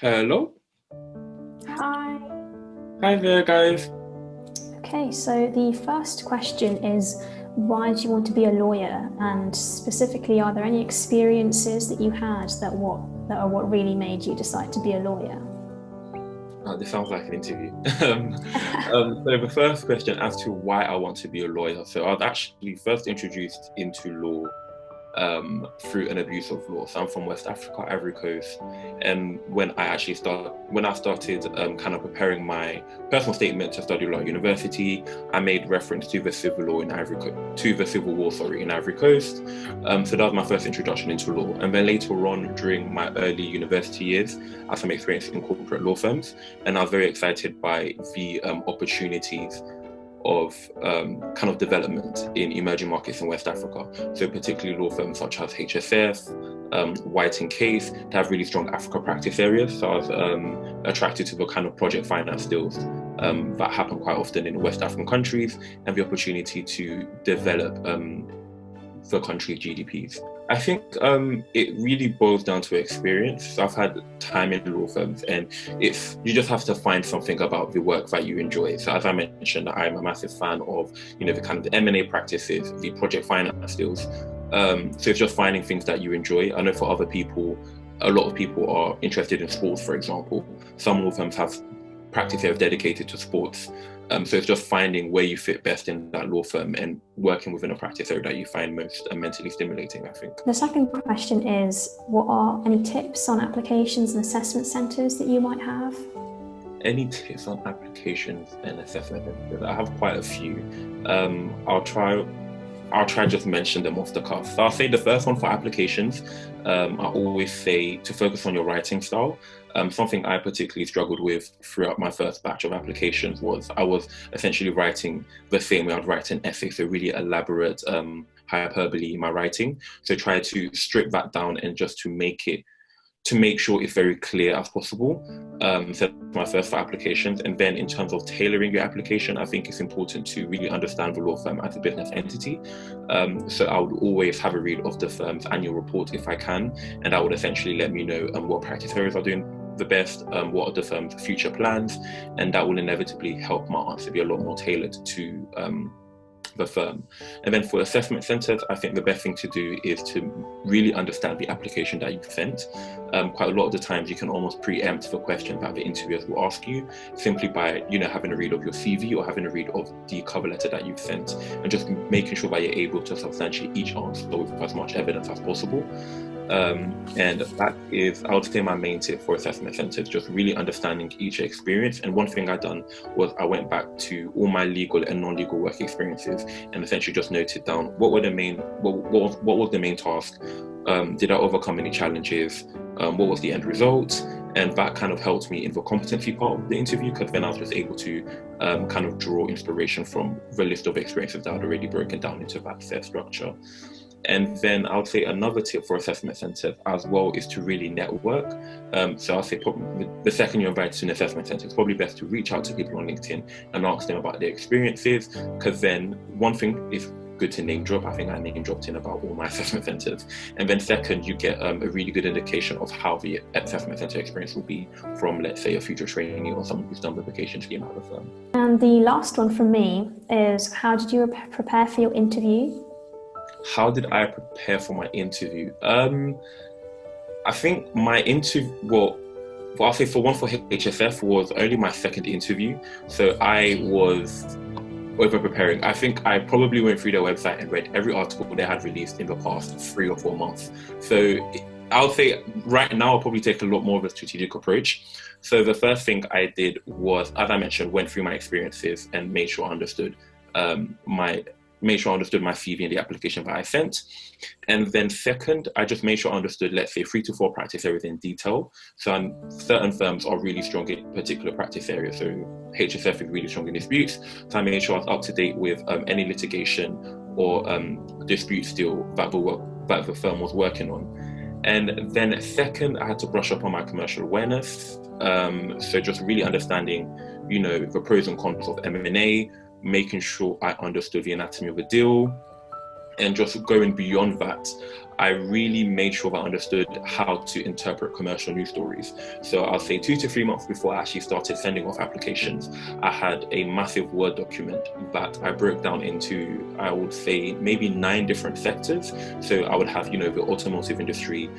Hello. Hi. Hi there, guys. Okay, so the first question is why do you want to be a lawyer? And specifically, are there any experiences that you had that are what really made you decide to be a lawyer? This sounds like an interview. So the first question as to why I want to be a lawyer. So I was actually first introduced into law through an abuse of law. So I'm from West Africa, Ivory Coast, and when I started kind of preparing my personal statement to study law at university, I made reference to the civil law in to the civil war, sorry, in Ivory Coast. So that was my first introduction into law, and then later on during my early university years, I had some experience in corporate law firms, and I was very excited by the opportunities of kind of development in emerging markets in West Africa. So particularly law firms such as HSF, White and Case, to have really strong Africa practice areas. So I was attracted to the kind of project finance deals that happen quite often in West African countries, and the opportunity to develop the country's GDPs. I think it really boils down to experience. So I've had time in law firms, and you just have to find something about the work that you enjoy. So as I mentioned, I'm a massive fan of the kind of the M&A practices, the project finance deals. So it's just finding things that you enjoy. I know for other people, a lot of people are interested in sports, for example. Some law firms have practice areas dedicated to sports. So it's just finding where you fit best in that law firm and working within a practice area that you find most mentally stimulating, I think. The second question is what are any tips on applications and assessment centres that you might have? Any tips on applications and assessment centers? I have quite a few. I'll try just mention them off the cuff. So I'll say the first one for applications, I always say to focus on your writing style. Something I particularly struggled with throughout my first batch of applications was I was essentially writing the same way I'd write an essay, so really elaborate hyperbole in my writing. So try to strip that down and just to make sure it's very clear as possible. So that's my first for applications. And then in terms of tailoring your application, I think it's important to really understand the law firm as a business entity. So I would always have a read of the firm's annual report if I can, and that would essentially let me know what practice areas are doing the best, what are the firm's future plans, and that will inevitably help my answer be a lot more tailored to the firm. And then for assessment centres, I think the best thing to do is to really understand the application that you've sent. Quite a lot of the times you can almost preempt the questions that the interviewers will ask you simply by having a read of your CV or having a read of the cover letter that you've sent, and just making sure that you're able to substantiate each answer with as much evidence as possible. And that is, I would say, my main tip for assessment centres, just really understanding each experience. And one thing I done was I went back to all my legal and non-legal work experiences and essentially just noted down what was the main task, did I overcome any challenges, what was the end result, and that kind of helped me in the competency part of the interview, because then I was just able to kind of draw inspiration from the list of experiences that I'd already broken down into that set structure. And then I would say another tip for assessment centres as well is to really network. So I'll say probably the second you're invited to an assessment centre, it's probably best to reach out to people on LinkedIn and ask them about their experiences, because then one thing is good to name drop. I think I name dropped in about all my assessment centres. And then second, you get a really good indication of how the assessment centre experience will be from, let's say, a future trainee or someone who's done the vacation scheme at the firm. And the last one from me is how did you prepare for your interview? How did I prepare for my interview? I think my interview, well, I'll say for HSF was only my second interview. So I was over preparing. I think I probably went through their website and read every article they had released in the past 3 or 4 months. So I'll say right now I'll probably take a lot more of a strategic approach. So the first thing I did was, as I mentioned, went through my experiences and made sure I understood my CV and the application that I sent. And then second, I just made sure I understood, let's say, 3 to 4 practice areas in detail. So certain firms are really strong in particular practice areas. So HSF is really strong in disputes. So I made sure I was up to date with any litigation or dispute still that the firm was working on. And then second, I had to brush up on my commercial awareness. So just really understanding, the pros and cons of M&A, making sure I understood the anatomy of a deal, And just going beyond that, I really made sure that I understood how to interpret commercial news stories. So I'll say 2 to 3 months before I actually started sending off applications, I had a massive Word document that I broke down into, I would say, maybe 9 different sectors. So I would have, the automotive industry,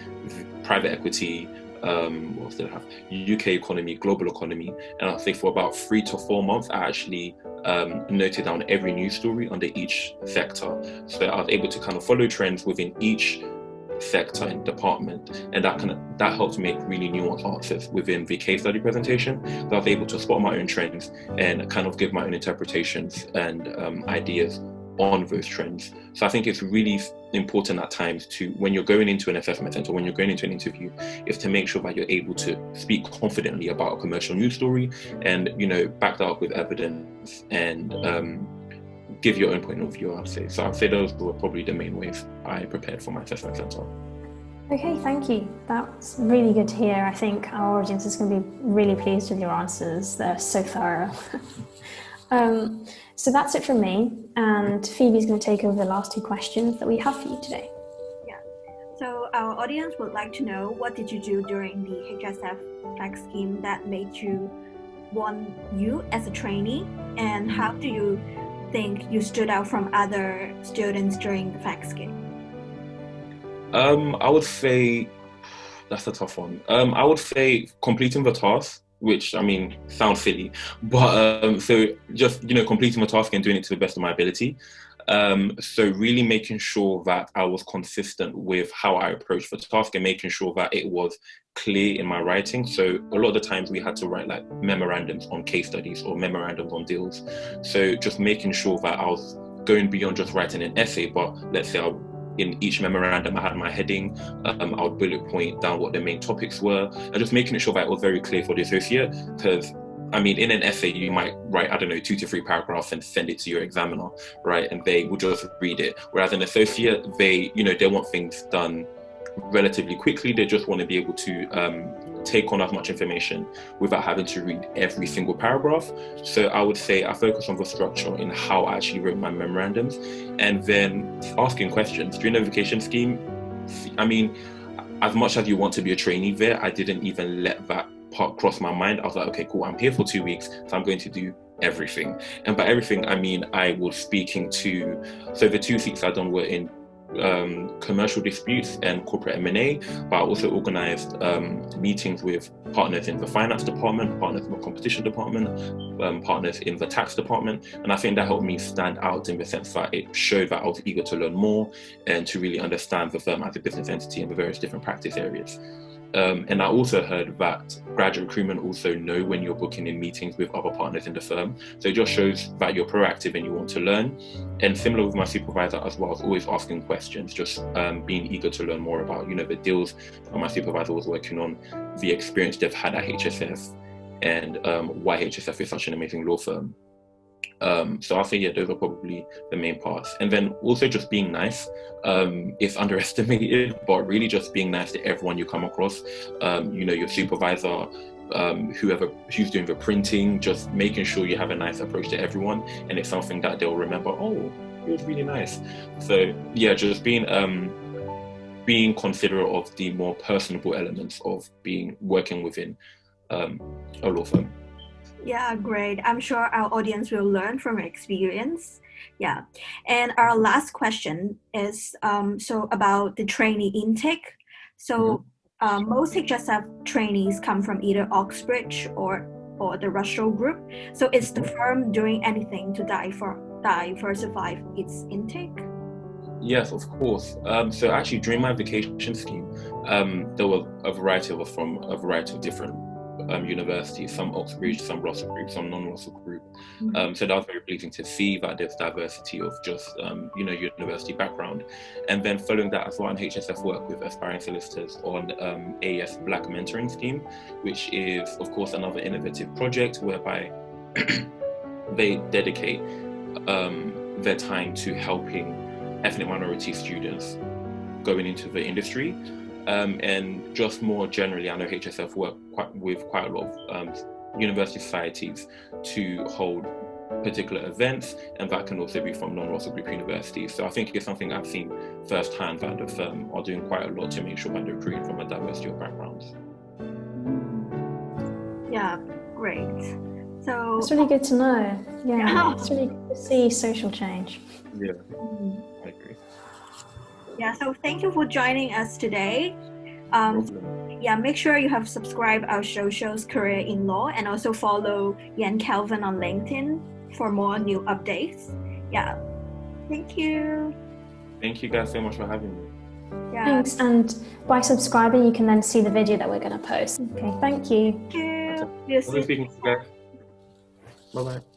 private equity, what else did I have? UK economy, global economy. And I'll say for about 3 to 4 months, I actually noted down every news story under each sector. So I was able to kind of follow trends within each sector and department, and that helped make really nuanced answers within the case study presentation. So I was able to spot my own trends and kind of give my own interpretations and ideas on those trends. So I think it's really important at times to, when you're going into an assessment center, when you're going into an interview, is to make sure that you're able to speak confidently about a commercial news story and, back that up with evidence and give your own point of view, I'd say. So I'd say those were probably the main ways I prepared for my assessment center. Okay, thank you. That's really good to hear. I think our audience is going to be really pleased with your answers. They're so thorough. So that's it from me, and Phoebe's going to take over the last 2 questions that we have for you today. Yeah. So our audience would like to know, what did you do during the HSF flag scheme that made you want you as a trainee, and how do you think you stood out from other students during the flag scheme? I would say that's a tough one. I would say completing the task, which sounds silly, but so just completing the task and doing it to the best of my ability. So really making sure that I was consistent with how I approached the task and making sure that it was clear in my writing. So a lot of the times we had to write like memorandums on case studies or memorandums on deals. So just making sure that I was going beyond just writing an essay, but let's say in each memorandum I had my heading, I would bullet point down what the main topics were, and just making sure that it was very clear for the associate. Because in an essay you might write, 2 to 3 paragraphs and send it to your examiner, right? And they will just read it. Whereas an associate, they want things done relatively quickly. They just want to be able to take on as much information without having to read every single paragraph. So I would say I focus on the structure in how I actually wrote my memorandums, and then asking questions. During the vacation scheme, as much as you want to be a trainee there, I didn't even let that part cross my mind. I was like, okay, cool, I'm here for 2 weeks, so I'm going to do everything. And by everything, I was speaking to, so the 2 seats I'd done were in commercial disputes and corporate M&A, but I also organized meetings with partners in the finance department, partners in the competition department, partners in the tax department, and I think that helped me stand out in the sense that it showed that I was eager to learn more and to really understand the firm as a business entity and the various different practice areas. And I also heard that graduate recruitment also know when you're booking in meetings with other partners in the firm. So it just shows that you're proactive and you want to learn. And similar with my supervisor as well, I was always asking questions, just being eager to learn more about, the deals that my supervisor was working on, the experience they've had at HSF, and why HSF is such an amazing law firm. So I think, those are probably the main parts. And then also just being nice. It's underestimated, but really just being nice to everyone you come across. Your supervisor, who's doing the printing, just making sure you have a nice approach to everyone. And it's something that they'll remember, oh, it was really nice. So just being considerate of the more personable elements of working within a law firm. Yeah, great. I'm sure our audience will learn from your experience. Yeah. And our last question is about the trainee intake. So most HSF trainees come from either Oxbridge or the Russell Group. So is the firm doing anything to diversify its intake? Yes, of course. So actually during my vacation scheme, there was a variety of us from a variety of different universities, some Oxbridge, some Russell Group, some non-Russell Group. So that was very pleasing to see that there's diversity of just, university background. And then following that as well, in HSF work with aspiring solicitors on AS Black Mentoring Scheme, which is, of course, another innovative project whereby they dedicate their time to helping ethnic minority students going into the industry. And just more generally, I know HSF work with quite a lot of university societies to hold particular events, and that can also be from non-Russell Group universities. So I think it's something I've seen firsthand that the firm are doing quite a lot to make sure that they're recruiting from a diversity of backgrounds. Yeah, great. So it's really good to know. Yeah, it's really good to see social change. Yeah, I agree. Yeah, so thank you for joining us today. Yeah, make sure you have subscribed our socials, Career in Law, and also follow Yan-Kelvin on LinkedIn for more new updates. Yeah, thank you. Thank you guys so much for having me. Yeah. Thanks, and by subscribing you can then see the video that we're going to post. Okay, thank you. Thank you. Lovely speaking to you guys. Bye-bye.